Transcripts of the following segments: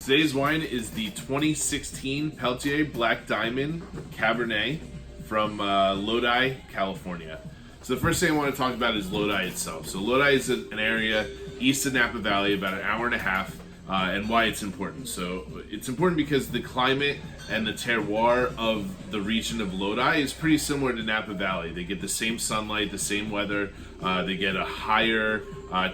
Today's wine is the 2016 Peltier Black Diamond Cabernet from Lodi, California. So the first thing I want to talk about is Lodi itself. So Lodi is an area east of Napa Valley, about an hour and a half, and why it's important. So it's important because the climate and the terroir of the region of Lodi is pretty similar to Napa Valley. They get the same sunlight, the same weather, they get a higher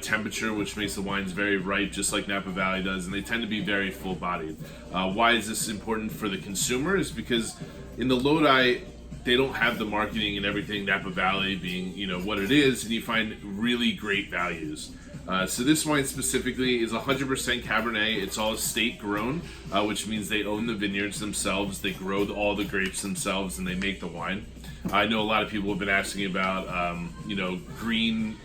temperature, which makes the wines very ripe, just like Napa Valley does, and they tend to be very full-bodied. Why is this important for the consumer? Is because in the Lodi, they don't have the marketing and everything, Napa Valley being, what it is, and you find really great values. So this wine specifically is 100% Cabernet. It's all estate grown, which means they own the vineyards themselves. They grow all the grapes themselves, and they make the wine. I know a lot of people have been asking about, green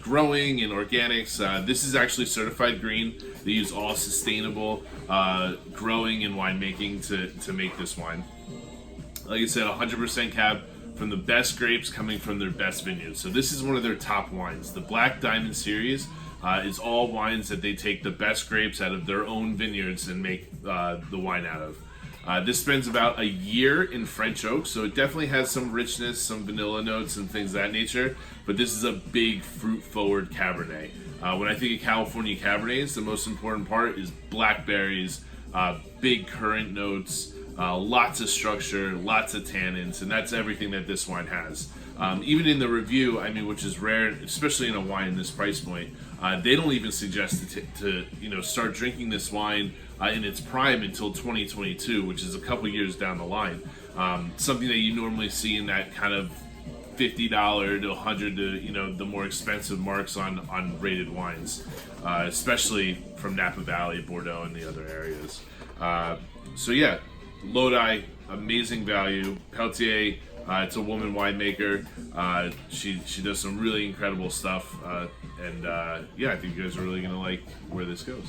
growing and organics. This is actually certified green. They use all sustainable growing and winemaking to make this wine. Like I said, 100% Cab from the best grapes coming from their best vineyards. So this is one of their top wines. The Black Diamond series is all wines that they take the best grapes out of their own vineyards and make the wine out of. This spends about a year in French oak, so it definitely has some richness, some vanilla notes and things of that nature, but this is a big fruit-forward Cabernet. When I think of California Cabernets, the most important part is blackberries, big currant notes, lots of structure, lots of tannins, and that's everything that this wine has. Even in the review, which is rare, especially in a wine this price point, they don't even suggest to start drinking this wine in its prime until 2022, which is a couple years down the line. Something that you normally see in that kind of $50 to $100 to the more expensive marks on rated wines, especially from Napa Valley, Bordeaux, and the other areas. So yeah, Lodi, amazing value. Peltier, it's a woman winemaker. She does some really incredible stuff, and I think you guys are really gonna like where this goes.